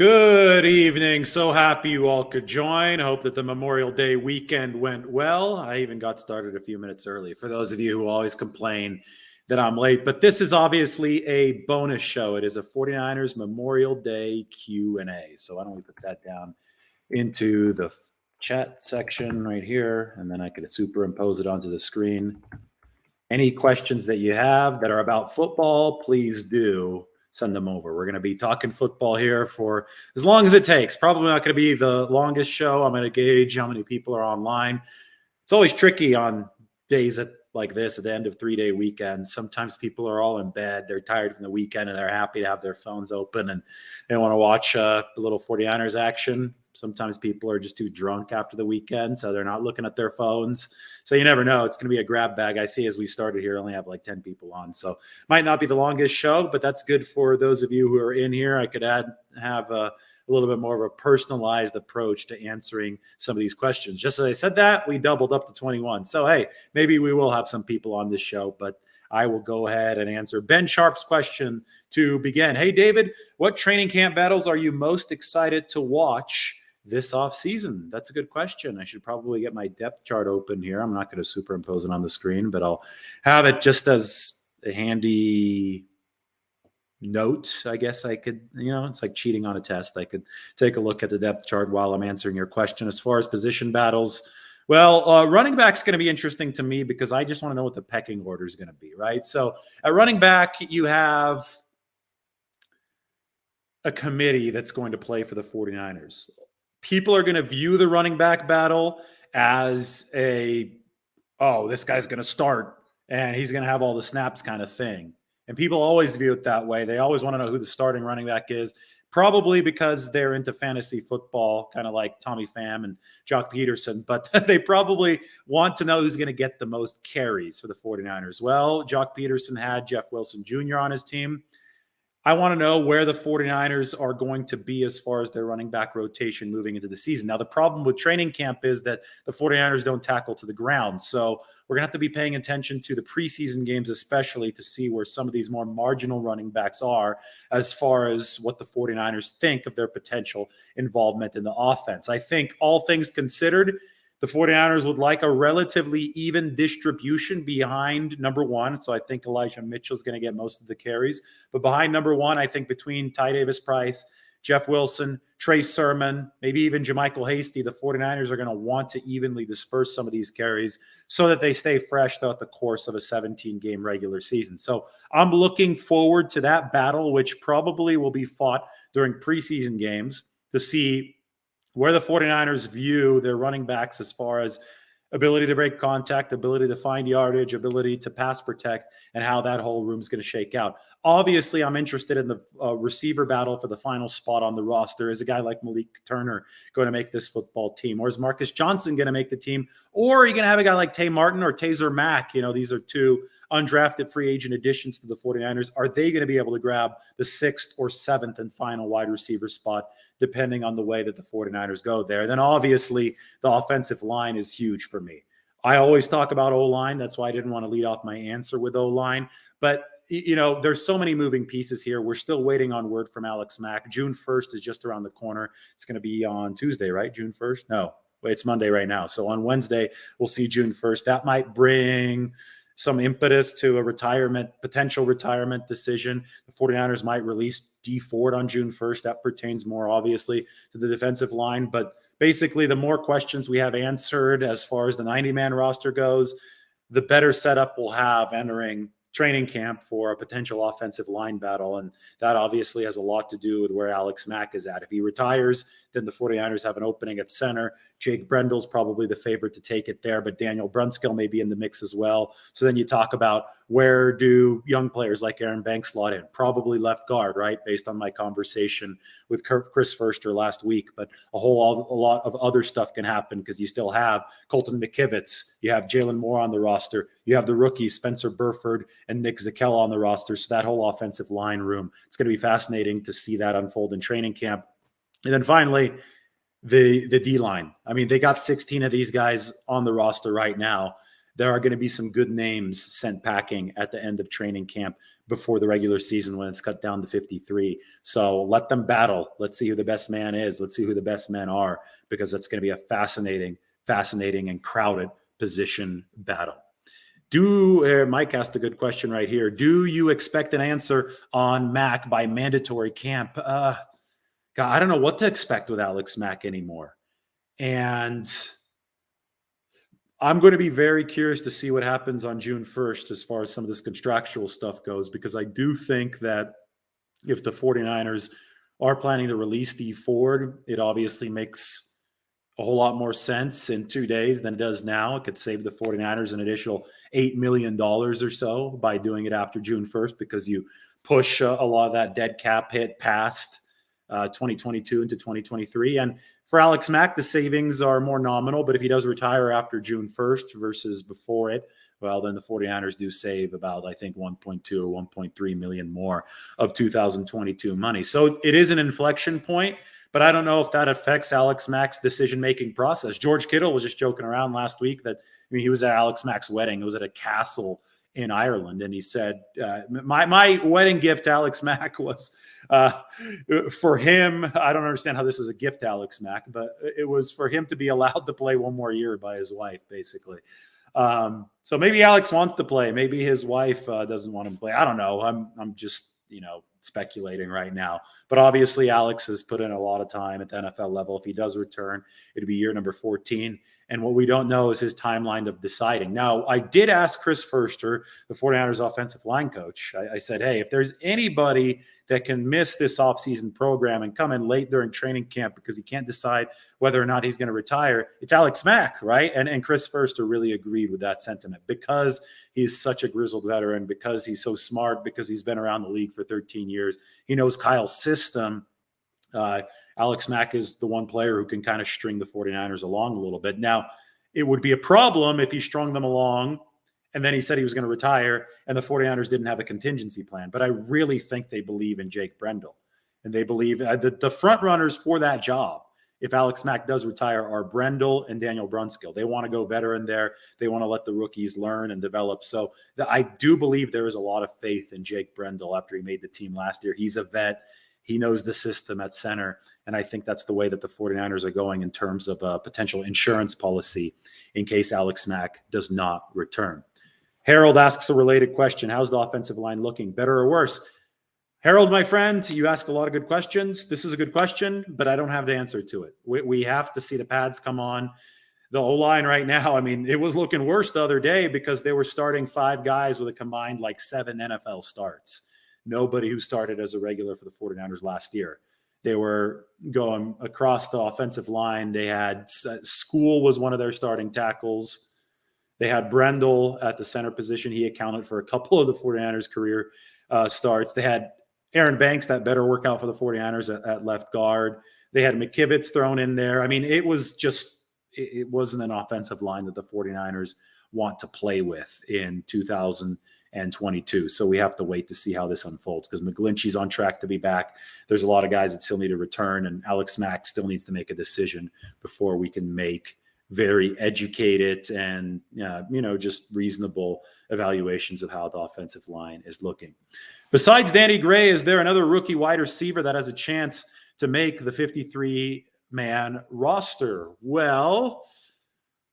Good evening. So happy you all could join. Hope that the Memorial Day weekend went well. I even got started a few minutes early for those of you who always complain that I'm late. But this is obviously a bonus show. It is a 49ers Memorial Day Q&A. So why don't we put that down into the chat section right here, and then I could superimpose it onto the screen. Any questions that you have that are about football, please do send them over. We're going to be talking football here for as long as it takes. Probably not going to be the longest show. I'm going to gauge how many people are online. It's always tricky on days like this at the end of 3-day weekends. Sometimes people are all in bed. They're tired from the weekend and they're happy to have their phones open and they want to watch a little 49ers action. Sometimes people are just too drunk after the weekend, so they're not looking at their phones. So you never know. It's going to be a grab bag. I see as we started here, only have like 10 people on. So might not be the longest show, but that's good for those of you who are in here. I could have a little bit more of a personalized approach to answering some of these questions. Just as I said that, we doubled up to 21. So, hey, maybe we will have some people on this show, but I will go ahead and answer Ben Sharp's question to begin. Hey, David, what training camp battles are you most excited to watch this offseason? That's a good question. I should probably get my depth chart open here. I'm not going to superimpose it on the screen, but I'll have it just as a handy note. I guess I could, it's like cheating on a test. I could take a look at the depth chart while I'm answering your question. As far as position battles, well, running back's going to be interesting to me because I just want to know what the pecking order is going to be, right? So at running back, you have a committee that's going to play for the 49ers. People are going to view the running back battle as this guy's going to start and he's going to have all the snaps kind of thing. And people always view it that way. They always want to know who the starting running back is, probably because they're into fantasy football, kind of like Tommy Pham and Jock Peterson. But they probably want to know who's going to get the most carries for the 49ers. Well, Jock Peterson had Jeff Wilson Jr. on his team. I want to know where the 49ers are going to be as far as their running back rotation moving into the season. Now, the problem with training camp is that the 49ers don't tackle to the ground. So we're going to have to be paying attention to the preseason games, especially to see where some of these more marginal running backs are as far as what the 49ers think of their potential involvement in the offense. I think all things considered, the 49ers would like a relatively even distribution behind number one. So I think Elijah Mitchell is going to get most of the carries. But behind number one, I think between Ty Davis-Price, Jeff Wilson, Trey Sermon, maybe even JaMychal Hasty, the 49ers are going to want to evenly disperse some of these carries so that they stay fresh throughout the course of a 17-game regular season. So I'm looking forward to that battle, which probably will be fought during preseason games to see where the 49ers view their running backs as far as ability to break contact, ability to find yardage, ability to pass protect, and how that whole room is going to shake out. Obviously, I'm interested in the receiver battle for the final spot on the roster. Is a guy like Malik Turner going to make this football team? Or is Marcus Johnson going to make the team? Or are you going to have a guy like Tay Martin or Taser Mack? These are two undrafted free agent additions to the 49ers. Are they going to be able to grab the 6th or 7th and final wide receiver spot, depending on the way that the 49ers go there? Then obviously the offensive line is huge for me. I always talk about O-line. That's why I didn't want to lead off my answer with O-line. But, there's so many moving pieces here. We're still waiting on word from Alex Mack. June 1st is just around the corner. It's going to be on Tuesday, right? June 1st? No, it's Monday right now. So on Wednesday, we'll see June 1st. That might bring some impetus to a potential retirement decision. The 49ers might release Dee Ford on June 1st. That pertains more obviously to the defensive line. But basically, the more questions we have answered as far as the 90-man roster goes, the better setup we'll have entering training camp for a potential offensive line battle. And that obviously has a lot to do with where Alex Mack is at. If he retires, then the 49ers have an opening at center. Jake Brendel's probably the favorite to take it there, but Daniel Brunskill may be in the mix as well. So then you talk about where do young players like Aaron Banks slot in? Probably left guard, right? Based on my conversation with Chris Furster last week. But a lot of other stuff can happen because you still have Colton McKivitz. You have Jalen Moore on the roster. You have the rookies, Spencer Burford and Nick Zakello on the roster. So that whole offensive line room, it's going to be fascinating to see that unfold in training camp. And then finally, the D-line. I mean, they got 16 of these guys on the roster right now. there are going to be some good names sent packing at the end of training camp before the regular season when it's cut down to 53. So let them battle. Let's see who the best man is. Let's see who the best men are, because that's going to be a fascinating and crowded position battle. Mike asked a good question right here. Do you expect an answer on Mack by mandatory camp? God, I don't know what to expect with Alex Mack anymore. And I'm going to be very curious to see what happens on June 1st as far as some of this contractual stuff goes, because I do think that if the 49ers are planning to release Steve Ford, it obviously makes a whole lot more sense in 2 days than it does now. It could save the 49ers an additional $8 million or so by doing it after June 1st, because you push a lot of that dead cap hit past 2022 into 2023. And for Alex Mack, the savings are more nominal, but if he does retire after June 1st versus before it, well, then the 49ers do save about, I think, 1.2 or 1.3 million more of 2022 money. So it is an inflection point, but I don't know if that affects Alex Mack's decision-making process. George Kittle was just joking around last week that, he was at Alex Mack's wedding. It was at a castle in Ireland. And he said, my wedding gift to Alex Mack was for him. I don't understand how this is a gift to Alex Mack, but it was for him to be allowed to play one more year by his wife, basically. So maybe Alex wants to play. Maybe his wife doesn't want him to play. I don't know. I'm just, speculating right now. But obviously Alex has put in a lot of time at the NFL level. If he does return, it'd be year number 14. And what we don't know is his timeline of deciding. Now, I did ask Chris Foerster, the 49ers offensive line coach. I said, hey, if there's anybody that can miss this offseason program and come in late during training camp because he can't decide whether or not he's going to retire, it's Alex Mack, right? And Chris Foerster really agreed with that sentiment, because he's such a grizzled veteran, because he's so smart, because he's been around the league for 13 years. He knows Kyle's system. Alex Mack is the one player who can kind of string the 49ers along a little bit. Now, it would be a problem if he strung them along and then he said he was going to retire and the 49ers didn't have a contingency plan. But I really think they believe in Jake Brendel, and they believe the front runners for that job, if Alex Mack does retire, are Brendel and Daniel Brunskill. They want to go veteran there. They want to let the rookies learn and develop. So I do believe there is a lot of faith in Jake Brendel after he made the team last year. He's a vet. He knows the system at center. And I think that's the way that the 49ers are going in terms of a potential insurance policy in case Alex Mack does not return. Harold asks a related question. How's the offensive line looking? Better or worse? Harold, my friend, you ask a lot of good questions. This is a good question, but I don't have the answer to it. We have to see the pads come on. The O-line right now, it was looking worse the other day because they were starting 5 guys with a combined 7 NFL starts. Nobody who started as a regular for the 49ers last year. They were going across the offensive line. They had School was one of their starting tackles. They had Brendel at the center position. He accounted for a couple of the 49ers career starts. They had Aaron Banks, that better workout for the 49ers at left guard. They had McKivitz thrown in there. It was just, it wasn't an offensive line that the 49ers want to play with in 2022. So we have to wait to see how this unfolds, because McGlinchey's on track to be back. There's a lot of guys that still need to return, and Alex Mack still needs to make a decision before we can make very educated and, just reasonable evaluations of how the offensive line is looking. Besides Danny Gray, is there another rookie wide receiver that has a chance to make the 53-man roster? Well,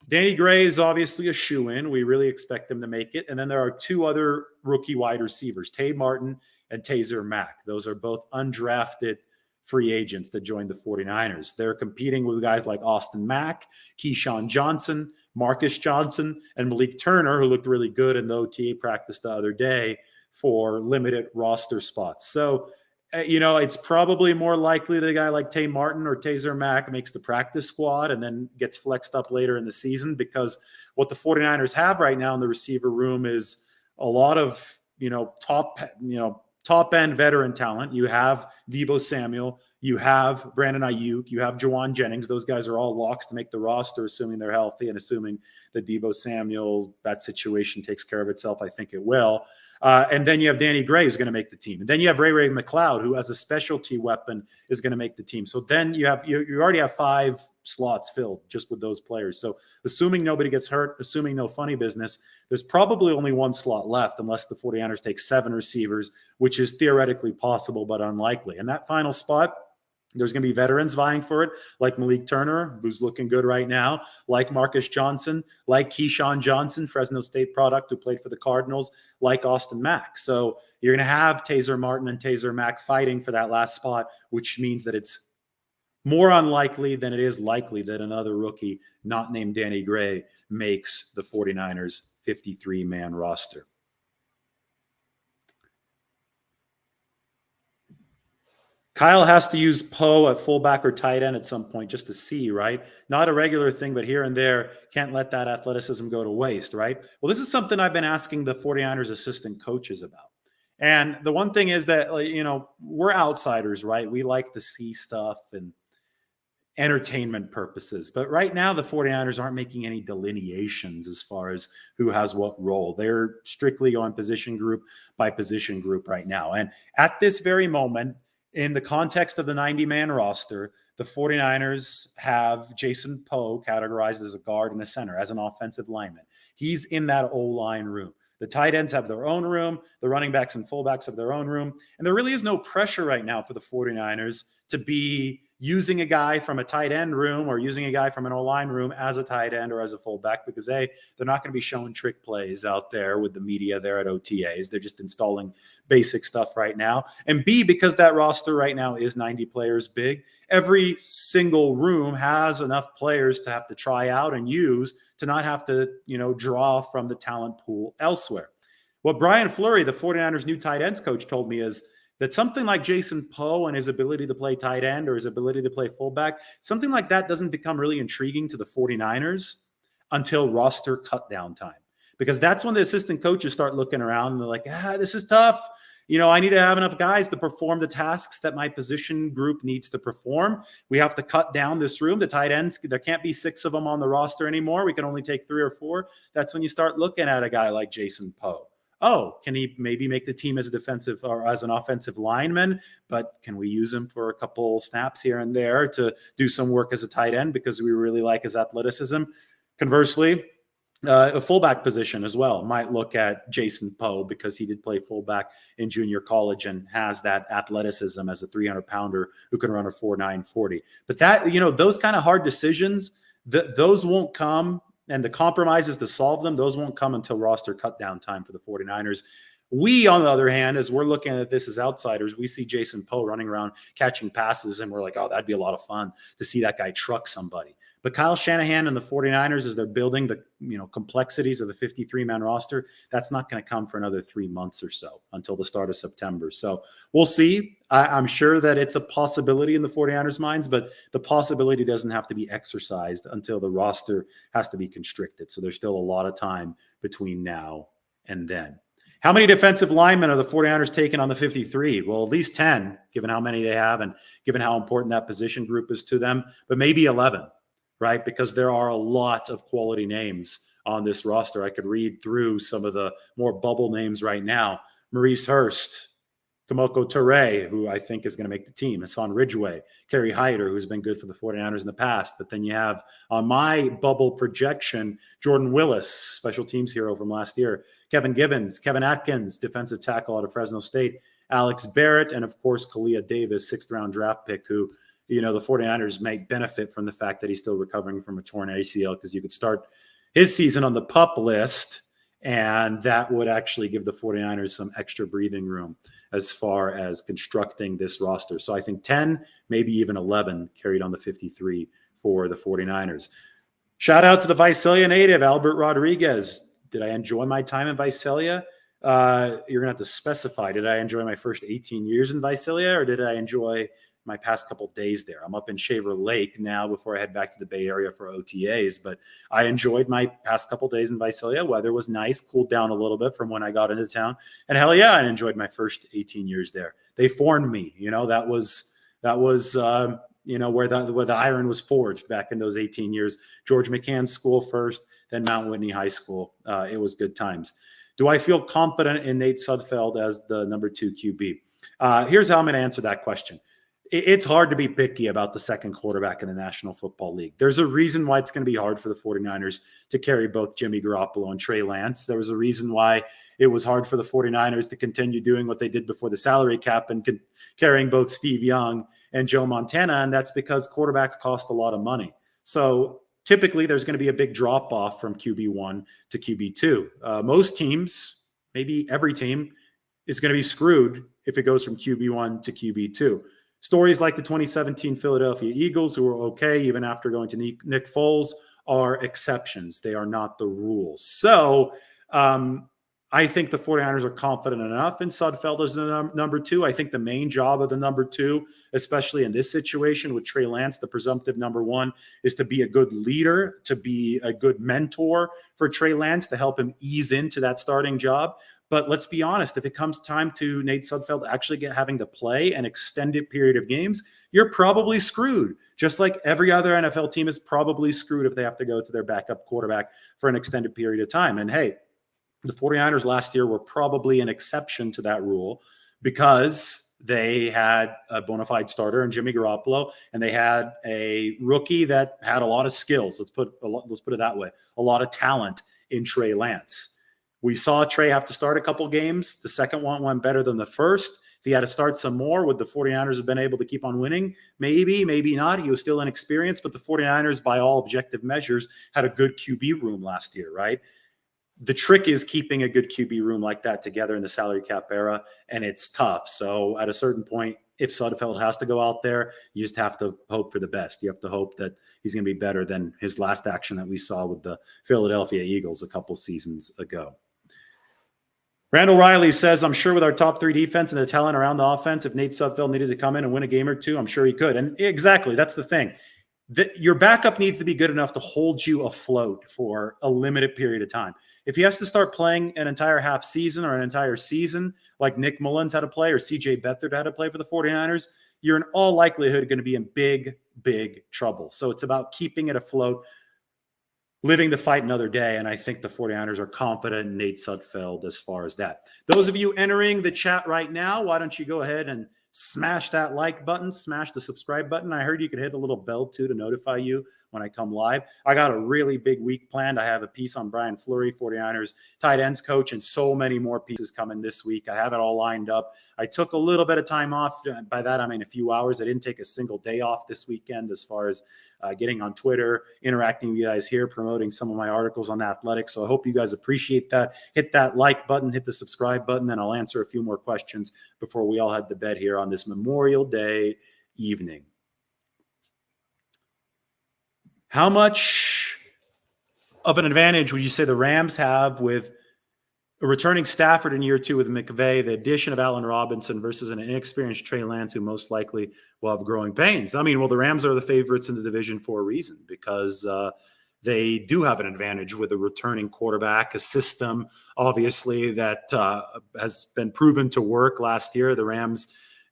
Danny Gray is obviously a shoo-in. We really expect him to make it. And then there are 2 other rookie wide receivers, Tay Martin and Taser Mack. Those are both undrafted free agents that joined the 49ers. They're competing with guys like Austin Mack, Keyshawn Johnson, Marcus Johnson, and Malik Turner, who looked really good in the OTA practice the other day for limited roster spots. So, it's probably more likely that a guy like Tay Martin or Taser Mack makes the practice squad and then gets flexed up later in the season, because what the 49ers have right now in the receiver room is a lot of, top end veteran talent. You have Deebo Samuel, you have Brandon Ayuk, you have Jawan Jennings. Those guys are all locks to make the roster, assuming they're healthy and assuming that Deebo Samuel, that situation takes care of itself. I think it will. And then you have Danny Gray who's going to make the team. And then you have Ray McLeod, who as a specialty weapon is going to make the team. So then you already have 5 slots filled just with those players. So assuming nobody gets hurt, assuming no funny business, there's probably only 1 slot left unless the 49ers take 7 receivers, which is theoretically possible but unlikely. And that final spot, there's going to be veterans vying for it, like Malik Turner, who's looking good right now, like Marcus Johnson, like Keyshawn Johnson, Fresno State product who played for the Cardinals, like Austin Mack. So you're going to have Taser Martin and Taser Mack fighting for that last spot, which means that it's more unlikely than it is likely that another rookie not named Danny Gray makes the 49ers 53-man roster. Kyle has to use Poe at fullback or tight end at some point just to see, right? Not a regular thing, but here and there, can't let that athleticism go to waste, right? Well, this is something I've been asking the 49ers assistant coaches about. And the one thing is that, we're outsiders, right? We like to see stuff and entertainment purposes. But right now, the 49ers aren't making any delineations as far as who has what role. They're strictly on position group by position group right now. And at this very moment, in the context of the 90-man roster, the 49ers have Jason Poe categorized as a guard and a center, as an offensive lineman. He's in that O-line room. The tight ends have their own room. The running backs and fullbacks have their own room. And there really is no pressure right now for the 49ers to be using a guy from a tight end room or using a guy from an O-line room as a tight end or as a fullback because, A, they're not going to be showing trick plays out there with the media there at OTAs. They're just installing basic stuff right now. And B, because that roster right now is 90 players big, every single room has enough players to have to try out and use to not have to, draw from the talent pool elsewhere. What Brian Fleury, the 49ers new tight ends coach, told me is that something like Jason Poe and his ability to play tight end or his ability to play fullback, something like that doesn't become really intriguing to the 49ers until roster cut down time. Because that's when the assistant coaches start looking around and they're like, this is tough. I need to have enough guys to perform the tasks that my position group needs to perform. We have to cut down this room. The tight ends, there can't be 6 of them on the roster anymore. We can only take 3 or 4. That's when you start looking at a guy like Jason Poe. Oh, can he maybe make the team as a defensive or as an offensive lineman? But can we use him for a couple snaps here and there to do some work as a tight end because we really like his athleticism? Conversely, a fullback position as well might look at Jason Poe because he did play fullback in junior college and has that athleticism as a 300-pounder who can run a 4.9 40. But that, those kind of hard decisions, those won't come. And the compromises to solve them, those won't come until roster cut down time for the 49ers. We, on the other hand, as we're looking at this as outsiders, we see Jason Poe running around catching passes, and we're like, oh, that'd be a lot of fun to see that guy truck somebody. But Kyle Shanahan and the 49ers, as they're building the complexities of the 53-man roster, that's not going to come for another 3 months or so until the start of September. So we'll see. I'm sure that it's a possibility in the 49ers' minds, but the possibility doesn't have to be exercised until the roster has to be constricted. So there's still a lot of time between now and then. How many defensive linemen are the 49ers taking on the 53? Well, at least 10, given how many they have and given how important that position group is to them, but maybe 11. Right? Because there are a lot of quality names on this roster. I could read through some of the more bubble names right now. Maurice Hurst, Kamoko Toure, who I think is going to make the team, Hassan Ridgeway, Kerry Hyder, who's been good for the 49ers in the past. But then you have on my bubble projection, Jordan Willis, special teams hero from last year, Kevin Givens, Kevin Atkins, defensive tackle out of Fresno State, Alex Barrett, and of course, Kalia Davis, 6th-round draft pick, who the 49ers may benefit from the fact that he's still recovering from a torn ACL because you could start his season on the PUP list, and that would actually give the 49ers some extra breathing room as far as constructing this roster. So I think 10, maybe even 11 carried on the 53 for the 49ers. Shout out to the Visalia native, Albert Rodriguez. Did I enjoy my time in Visalia? You're going to have to specify. Did I enjoy my first 18 years in Visalia, or did I enjoy my past couple days there? I'm up in Shaver Lake now before I head back to the Bay Area for OTAs, but I enjoyed my past couple days in Visalia. Weather was nice, cooled down a little bit from when I got into town. And hell yeah, I enjoyed my first 18 years there. They formed me, that was where the iron was forged back in those 18 years. George McCann's school first, then Mount Whitney High School. It was good times. Do I feel confident in Nate Sudfeld as the number 2 QB? Here's how I'm going to answer that question. It's hard to be picky about the second quarterback in the National Football League. There's a reason why it's going to be hard for the 49ers to carry both Jimmy Garoppolo and Trey Lance. There was a reason why it was hard for the 49ers to continue doing what they did before the salary cap and carrying both Steve Young and Joe Montana, and that's because quarterbacks cost a lot of money. So typically there's going to be a big drop-off from QB1 to QB2. Most teams, maybe every team, is going to be screwed if it goes from QB1 to QB2. Stories like the 2017 Philadelphia Eagles, who were okay even after going to Nick Foles, are exceptions. They are not the rules. So I think the 49ers are confident enough in Sudfeld as the number 2. I think the main job of the number 2, especially in this situation with Trey Lance, the presumptive number 1, is to be a good leader, to be a good mentor for Trey Lance, to help him ease into that starting job. But let's be honest, if it comes time to Nate Sudfeld actually having to play an extended period of games, you're probably screwed. Just like every other NFL team is probably screwed if they have to go to their backup quarterback for an extended period of time. And hey, the 49ers last year were probably an exception to that rule because they had a bona fide starter in Jimmy Garoppolo, and they had a rookie that had a lot of skills. Let's put it that way. A lot of talent in Trey Lance. We saw Trey have to start a couple games. The second one went better than the first. If he had to start some more, would the 49ers have been able to keep on winning? Maybe, maybe not. He was still inexperienced, but the 49ers, by all objective measures, had a good QB room last year, right? The trick is keeping a good QB room like that together in the salary cap era, and it's tough. So at a certain point, if Sudfeld has to go out there, you just have to hope for the best. You have to hope that he's going to be better than his last action that we saw with the Philadelphia Eagles a couple seasons ago. Randall Riley says, I'm sure with our top 3 defense and the talent around the offense, if Nate Sudfeld needed to come in and win a game or two, I'm sure he could. And exactly, that's the thing. Your backup needs to be good enough to hold you afloat for a limited period of time. If he has to start playing an entire half season or an entire season, like Nick Mullins had to play or CJ Beathard had to play for the 49ers, you're in all likelihood going to be in big, big trouble. So it's about keeping it afloat, living the fight another day, and I think the 49ers are confident in Nate Sudfeld as far as that. Those of you entering the chat right now, why don't you go ahead and smash that like button, smash the subscribe button. I heard you could hit a little bell too to notify you when I come live. I got a really big week planned. I have a piece on Brian Fleury, 49ers tight ends coach, and so many more pieces coming this week. I have it all lined up. I took a little bit of time off. By that, I mean a few hours. I didn't take a single day off this weekend as far as getting on Twitter, interacting with you guys here, promoting some of my articles on athletics. So I hope you guys appreciate that. Hit that like button, hit the subscribe button, and I'll answer a few more questions before we all head to bed here on this Memorial Day evening. How much of an advantage would you say the Rams have with a returning Stafford in year 2 with McVay, the addition of Allen Robinson versus an inexperienced Trey Lance, who most likely will have growing pains? I mean, well, the Rams are the favorites in the division for a reason, because they do have an advantage with a returning quarterback, a system, obviously, that has been proven to work last year. The Rams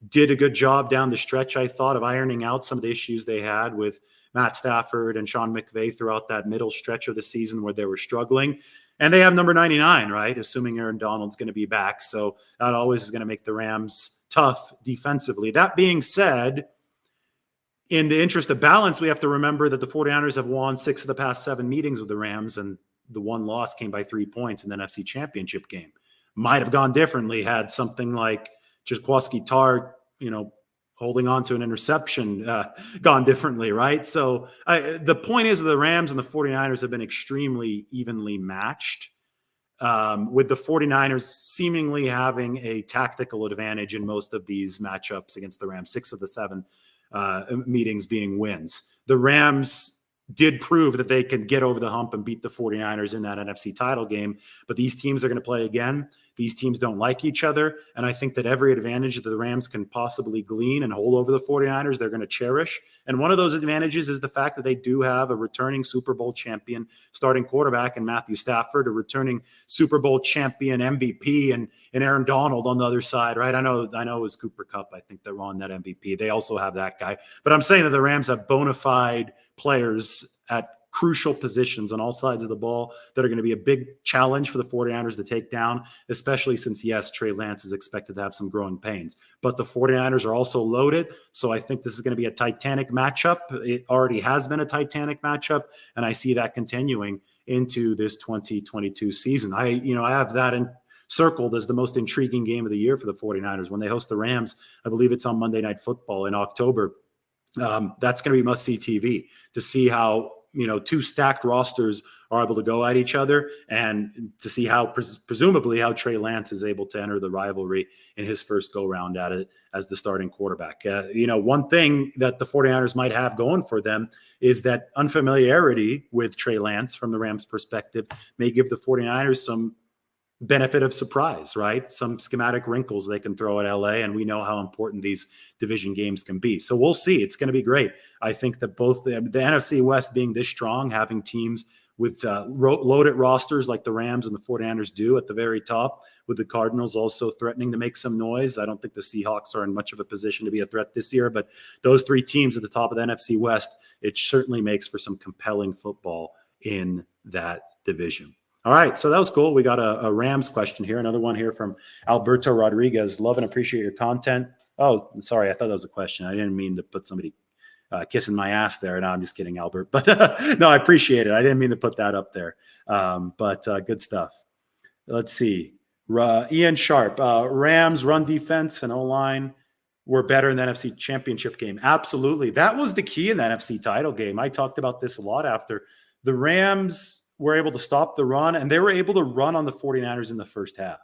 did a good job down the stretch, I thought, of ironing out some of the issues they had with Matt Stafford and Sean McVay throughout that middle stretch of the season where they were struggling. And they have number 99, right? Assuming Aaron Donald's going to be back. So that always is going to make the Rams tough defensively. That being said, in the interest of balance, we have to remember that the 49ers have won 6 of the past 7 meetings with the Rams, and the one loss came by 3 points in the NFC Championship game. Might have gone differently had something like Jaquiski Tartt, holding on to an interception gone differently, right? So the point is the Rams and the 49ers have been extremely evenly matched, with the 49ers seemingly having a tactical advantage in most of these matchups against the Rams, 6 of the 7 meetings being wins. The Rams did prove that they can get over the hump and beat the 49ers in that NFC title game, but these teams are going to play again. These teams don't like each other, and I think that every advantage that the Rams can possibly glean and hold over the 49ers, they're going to cherish. And one of those advantages is the fact that they do have a returning Super Bowl champion starting quarterback in Matthew Stafford, a returning Super Bowl champion MVP and Aaron Donald on the other side, right? I know it was Cooper Kupp, I think, that won that MVP. They also have that guy. But I'm saying that the Rams have bona fide players at crucial positions on all sides of the ball that are going to be a big challenge for the 49ers to take down, especially since, yes, Trey Lance is expected to have some growing pains. But the 49ers are also loaded, so I think this is going to be a titanic matchup. It already has been a titanic matchup, and I see that continuing into this 2022 season. I have that circled as the most intriguing game of the year for the 49ers. When they host the Rams, I believe it's on Monday Night Football in October. That's going to be must-see TV to see how, two stacked rosters are able to go at each other, and to see how presumably how Trey Lance is able to enter the rivalry in his first go-round at it as the starting quarterback. One thing that the 49ers might have going for them is that unfamiliarity with Trey Lance from the Rams' perspective may give the 49ers some benefit of surprise, right? Some schematic wrinkles they can throw at LA, and we know how important these division games can be. So we'll see. It's going to be great. I think that both the NFC West being this strong, having teams with loaded rosters like the Rams and the 49ers do at the very top, with the Cardinals also threatening to make some noise. I don't think the Seahawks are in much of a position to be a threat this year, but those three teams at the top of the NFC West, it certainly makes for some compelling football in that division. All right, so that was cool. We got a Rams question here. Another one here from Alberto Rodriguez. Love and appreciate your content. Oh, sorry. I thought that was a question. I didn't mean to put somebody kissing my ass there. No, I'm just kidding, Albert. But no, I appreciate it. I didn't mean to put that up there. But good stuff. Let's see. Ian Sharp. Rams run defense and O-line were better in the NFC Championship game. Absolutely. That was the key in the NFC title game. I talked about this a lot after. The Rams were able to stop the run, and they were able to run on the 49ers in the first half.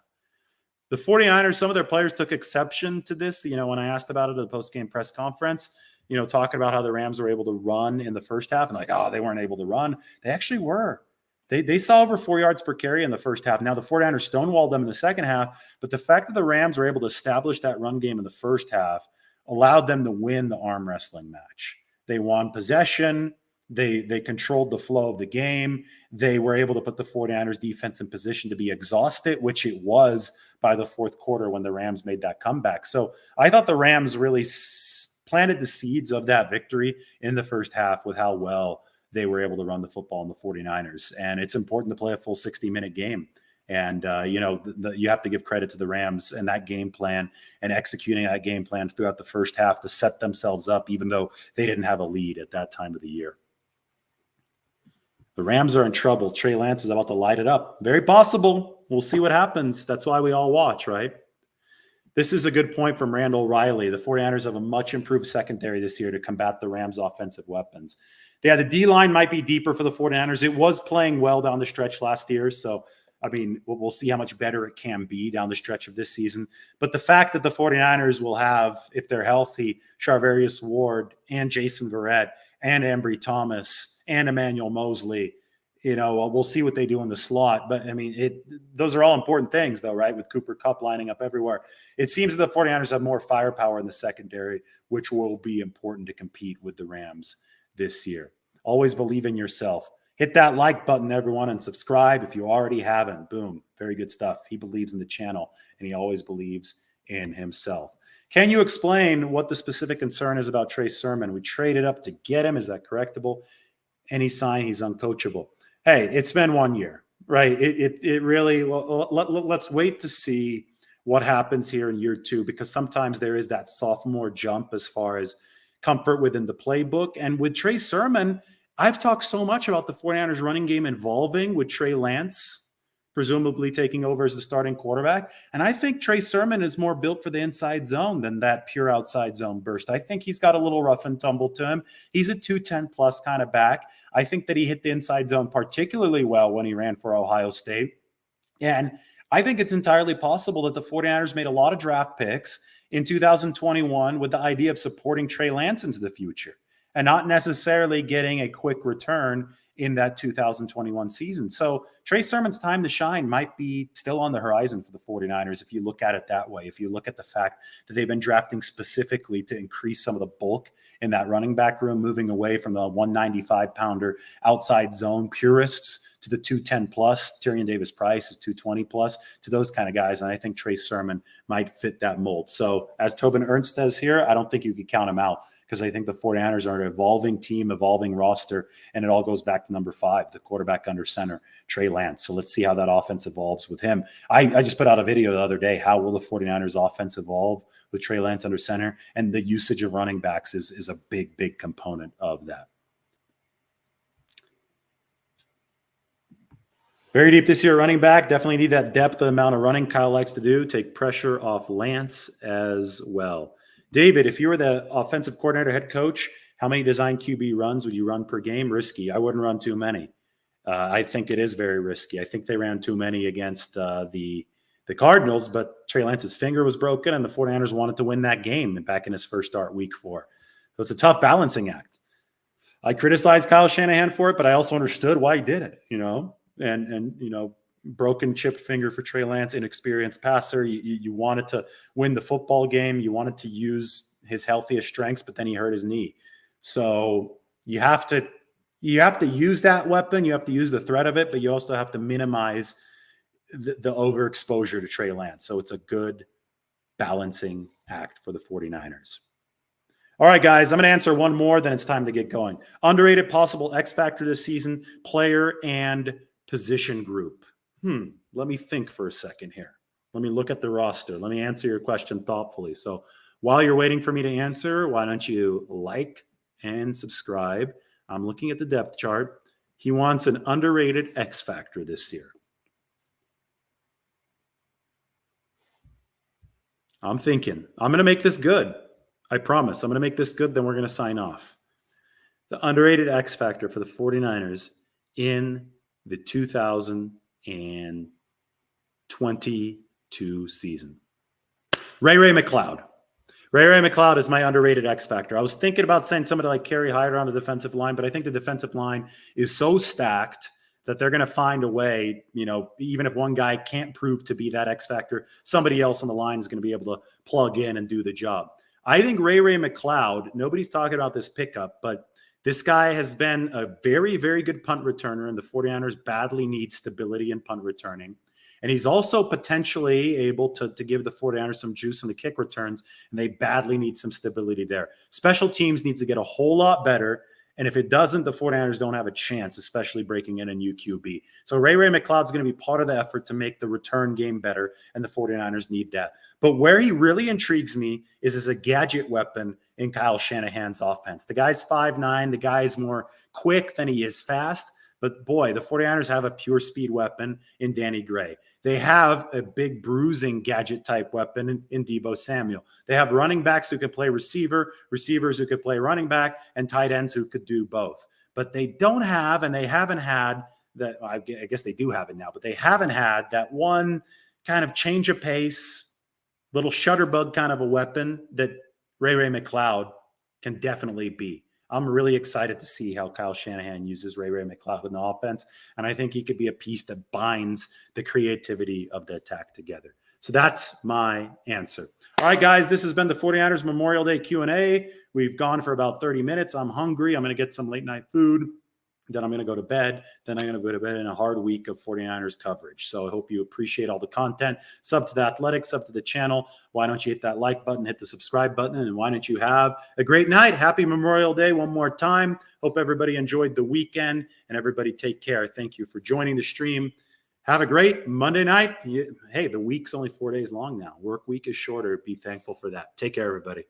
The 49ers, some of their players took exception to this. When I asked about it at the post-game press conference, talking about how the Rams were able to run in the first half, and they weren't able to run. They actually were. They saw over 4 yards per carry in the first half. Now, the 49ers stonewalled them in the second half, but the fact that the Rams were able to establish that run game in the first half allowed them to win the arm wrestling match. They won possession. They controlled the flow of the game. They were able to put the 49ers defense in position to be exhausted, which it was by the fourth quarter when the Rams made that comeback. So I thought the Rams really planted the seeds of that victory in the first half with how well they were able to run the football in the 49ers. And it's important to play a full 60-minute game. And, you have to give credit to the Rams and that game plan and executing that game plan throughout the first half to set themselves up, even though they didn't have a lead at that time of the year. The Rams are in trouble. Trey Lance is about to light it up. Very possible. We'll see what happens. That's why we all watch, right? This is a good point from Randall Riley. The 49ers have a much improved secondary this year to combat the Rams' offensive weapons. Yeah, the D-line might be deeper for the 49ers. It was playing well down the stretch last year, so we'll see how much better it can be down the stretch of this season. But the fact that the 49ers will have, if they're healthy, Charvarius Ward and Jason Verrett and Ambry Thomas and Emmanuel Mosley, we'll see what they do in the slot. But, those are all important things, though, right, with Cooper Kupp lining up everywhere. It seems that the 49ers have more firepower in the secondary, which will be important to compete with the Rams this year. Always believe in yourself. Hit that like button, everyone, and subscribe if you already haven't. Boom. Very good stuff. He believes in the channel, and he always believes in himself. Can you explain what the specific concern is about Trey Sermon? We traded up to get him. Is that correctable? Any sign he's uncoachable? Hey, it's been 1 year, right? It really, let's wait to see what happens here in year two, because sometimes there is that sophomore jump as far as comfort within the playbook. And with Trey Sermon, I've talked so much about the 49ers running game evolving with Trey Lance presumably taking over as the starting quarterback. And I think Trey Sermon is more built for the inside zone than that pure outside zone burst. I think he's got a little rough and tumble to him. He's a 210 plus kind of back. I think that he hit the inside zone particularly well when he ran for Ohio State. And I think it's entirely possible that the 49ers made a lot of draft picks in 2021 with the idea of supporting Trey Lance into the future and not necessarily getting a quick return in that 2021 season. So Trey Sermon's time to shine might be still on the horizon for the 49ers if you look at it that way. If you look at the fact that they've been drafting specifically to increase some of the bulk in that running back room, moving away from the 195-pounder outside zone purists to the 210 plus. Tyrion Davis-Price is 220 plus, to those kind of guys. And I think Trey Sermon might fit that mold. So as Tobin Ernst says here, I don't think you could count him out because I think the 49ers are an evolving team, evolving roster, and it all goes back to number 5, the quarterback under center, Trey Lance. So let's see how that offense evolves with him. I just put out a video the other day. How will the 49ers offense evolve with Trey Lance under center? And the usage of running backs is a big, big component of that. Very deep this year, running back. Definitely need that depth, the amount of running Kyle likes to do. Take pressure off Lance as well. David, if you were the offensive coordinator, head coach, how many design QB runs would you run per game? Risky. I wouldn't run too many. I think it is very risky. I think they ran too many against the Cardinals, but Trey Lance's finger was broken, and the 49ers wanted to win that game back in his first start, week 4. So it's a tough balancing act. I criticized Kyle Shanahan for it, but I also understood why he did it, and broken, chipped finger for Trey Lance, inexperienced passer. You wanted to win the football game. You wanted to use his healthiest strengths, but then he hurt his knee. So you have to use that weapon. You have to use the threat of it, but you also have to minimize the overexposure to Trey Lance. So it's a good balancing act for the 49ers. All right, guys, I'm going to answer one more, then it's time to get going. Underrated possible X factor this season, player and position group. Let me think for a second here. Let me look at the roster. Let me answer your question thoughtfully. So while you're waiting for me to answer, why don't you like and subscribe? I'm looking at the depth chart. He wants an underrated X factor this year. I'm thinking. I'm going to make this good. I promise. I'm going to make this good, then we're going to sign off. The underrated X factor for the 49ers in the 2022 season. Ray McLeod. Ray McLeod is my underrated X factor. I was thinking about saying somebody like Kerry Hyder on the defensive line, but I think the defensive line is so stacked that they're going to find a way, even if one guy can't prove to be that X factor, somebody else on the line is going to be able to plug in and do the job. I think Ray McLeod, nobody's talking about this pickup, but this guy has been a very, very good punt returner, and the 49ers badly need stability in punt returning. And he's also potentially able to give the 49ers some juice in the kick returns, and they badly need some stability there. Special teams needs to get a whole lot better, and if it doesn't, the 49ers don't have a chance, especially breaking in a new QB. So Ray McLeod is going to be part of the effort to make the return game better, and the 49ers need that. But where he really intrigues me is as a gadget weapon in Kyle Shanahan's offense. The guy's 5'9". The guy is more quick than he is fast. But boy, the 49ers have a pure speed weapon in Danny Gray. They have a big bruising gadget type weapon in Deebo Samuel. They have running backs who can play receiver, receivers who could play running back, and tight ends who could do both. But they don't have, and they haven't had that. I guess they do have it now, but they haven't had that one kind of change of pace, little shutterbug kind of a weapon that Ray McLeod can definitely be. I'm really excited to see how Kyle Shanahan uses Ray McLeod in the offense, and I think he could be a piece that binds the creativity of the attack together. So that's my answer. All right, guys, this has been the 49ers Memorial Day Q&A. We've gone for about 30 minutes. I'm hungry. I'm going to get some late night food. Then I'm going to go to bed. Then I'm going to go to bed in a hard week of 49ers coverage. So I hope you appreciate all the content. Sub to the Athletics, sub to the channel. Why don't you hit that like button, hit the subscribe button, and why don't you have a great night? Happy Memorial Day one more time. Hope everybody enjoyed the weekend, and everybody take care. Thank you for joining the stream. Have a great Monday night. Hey, the week's only 4 days long now. Work week is shorter. Be thankful for that. Take care, everybody.